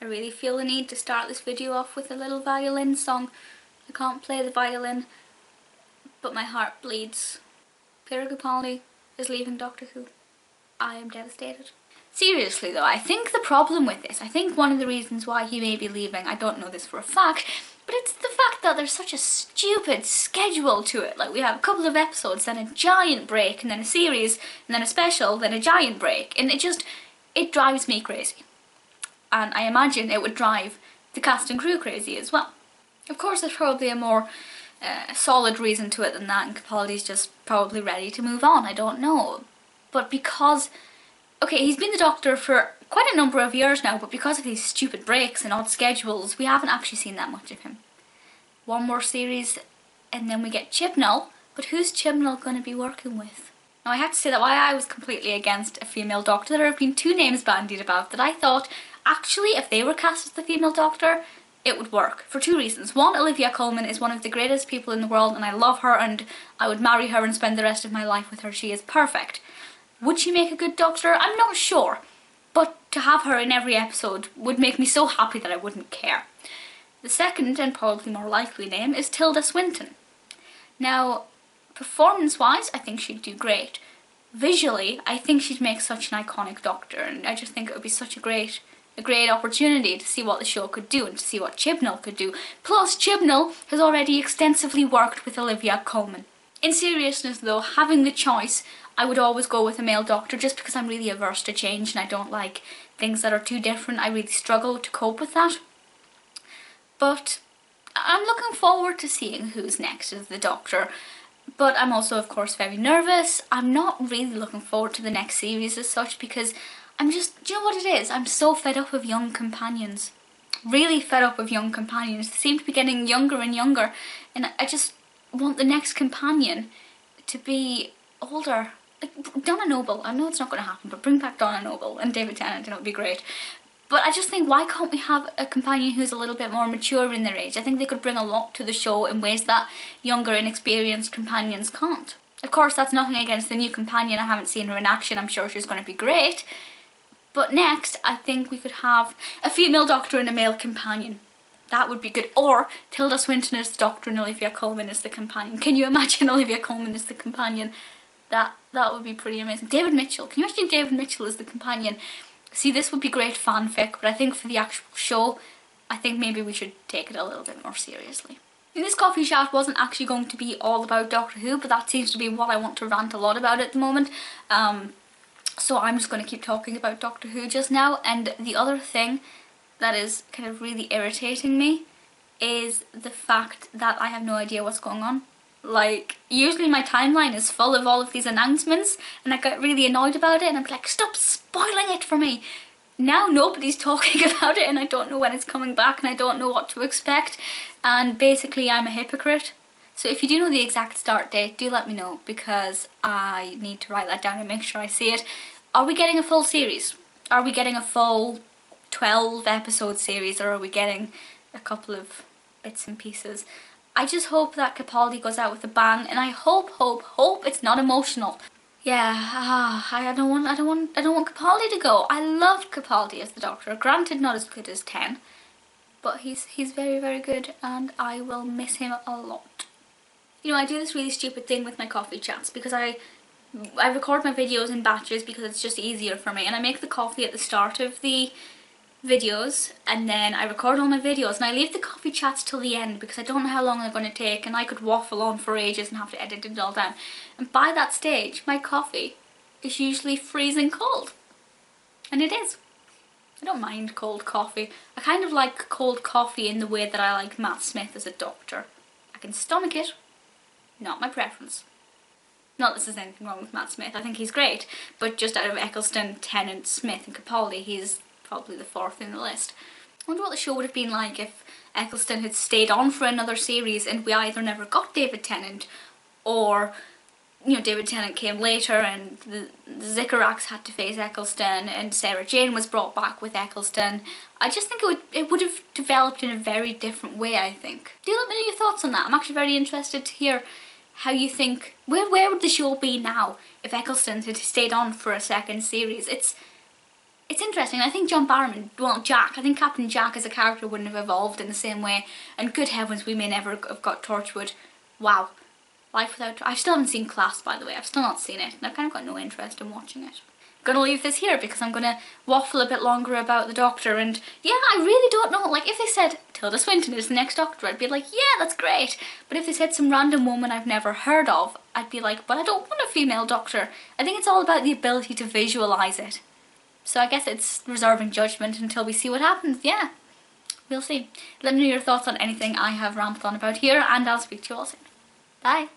really feel the need to start this video off with a little violin song. I can't play the violin, but my heart bleeds. Capaldi is leaving Doctor Who. I am devastated. Seriously though, I think the problem with this, I think one of the reasons why he may be leaving, I don't know this for a fact, but it's the fact that there's such a stupid schedule to it. Like, we have a couple of episodes, then a giant break, and then a series, and then a special, then a giant break, and it drives me crazy. And I imagine it would drive the cast and crew crazy as well. Of course, there's probably a more solid reason to it than that, and Capaldi's just probably ready to move on, I don't know. But because, okay, he's been the Doctor for quite a number of years now, but because of these stupid breaks and odd schedules, we haven't actually seen that much of him. One more series and then we get Chibnall, but who's Chibnall going to be working with? Now I have to say that while I was completely against a female Doctor, there have been two names bandied about that I thought, actually, if they were cast as the female Doctor, it would work, for two reasons. One, Olivia Colman is one of the greatest people in the world and I love her and I would marry her and spend the rest of my life with her. She is perfect. Would she make a good Doctor? I'm not sure. But to have her in every episode would make me so happy that I wouldn't care. The second, and probably more likely name, is Tilda Swinton. Now, performance-wise, I think she'd do great. Visually, I think she'd make such an iconic Doctor, and I just think it would be such a great opportunity to see what the show could do and to see what Chibnall could do. Plus, Chibnall has already extensively worked with Olivia Colman. In seriousness though, having the choice, I would always go with a male Doctor just because I'm really averse to change and I don't like things that are too different. I really struggle to cope with that. But I'm looking forward to seeing who's next as the Doctor. But I'm also, of course, very nervous. I'm not really looking forward to the next series as such because I'm just, do you know what it is? I'm so fed up of young companions. Really fed up of young companions. They seem to be getting younger and younger and I just want the next companion to be older. Like Donna Noble, I know it's not going to happen, but bring back Donna Noble and David Tennant and it would be great. But I just think, why can't we have a companion who's a little bit more mature in their age? I think they could bring a lot to the show in ways that younger, inexperienced companions can't. Of course, that's nothing against the new companion. I haven't seen her in action. I'm sure she's going to be great. But next, I think we could have a female Doctor and a male companion. That would be good. Or Tilda Swinton as the Doctor and Olivia Colman as the companion. Can you imagine Olivia Colman as the companion? That would be pretty amazing. David Mitchell. Can you imagine David Mitchell as the companion? See, this would be great fanfic, but I think for the actual show, I think maybe we should take it a little bit more seriously. This coffee chat wasn't actually going to be all about Doctor Who, but that seems to be what I want to rant a lot about at the moment. So I'm just going to keep talking about Doctor Who just now. And the other thing that is kind of really irritating me is the fact that I have no idea what's going on. Like, usually my timeline is full of all of these announcements and I get really annoyed about it and I'm like, stop spoiling it for me. Now nobody's talking about it and I don't know when it's coming back and I don't know what to expect, and basically I'm a hypocrite. So if you do know the exact start date, do let me know because I need to write that down and make sure I see it. Are we getting a full series? Are we getting a full 12 episode series, or are we getting a couple of bits and pieces? I just hope that Capaldi goes out with a bang, and I hope it's not emotional. Yeah, I don't want Capaldi to go. I loved Capaldi as the Doctor. Granted, not as good as 10, but he's very, very good, and I will miss him a lot. You know, I do this really stupid thing with my coffee chats because I record my videos in batches because it's just easier for me, and I make the coffee at the start of the videos and then I record all my videos and I leave the coffee chats till the end because I don't know how long they're going to take and I could waffle on for ages and have to edit it all down, and by that stage my coffee is usually freezing cold, and it is. I don't mind cold coffee. I kind of like cold coffee in the way that I like Matt Smith as a Doctor. I can stomach it, not my preference. Not that there's anything wrong with Matt Smith, I think he's great, but just out of Eccleston, Tennant, Smith and Capaldi, he's probably the fourth in the list. I wonder what the show would have been like if Eccleston had stayed on for another series and we either never got David Tennant, or, you know, David Tennant came later and the Ziggurats had to face Eccleston and Sarah Jane was brought back with Eccleston. I just think it would have developed in a very different way, I think. Do let me know your thoughts on that. I'm actually very interested to hear how you think, where would the show be now if Eccleston had stayed on for a second series? It's interesting. I think John Barrowman, well, Jack, I think Captain Jack as a character wouldn't have evolved in the same way, and good heavens, we may never have got Torchwood. Wow. Life Without... I still haven't seen Class, by the way. I've still not seen it, and I've kind of got no interest in watching it. I'm gonna leave this here because I'm gonna waffle a bit longer about the Doctor, and yeah, I really don't know. Like, if they said Tilda Swinton is the next Doctor, I'd be like, yeah, that's great. But if they said some random woman I've never heard of, I'd be like, but I don't want a female Doctor. I think it's all about the ability to visualise it. So I guess it's reserving judgment until we see what happens. Yeah, we'll see. Let me know your thoughts on anything I have rambled on about here, and I'll speak to you all soon. Bye.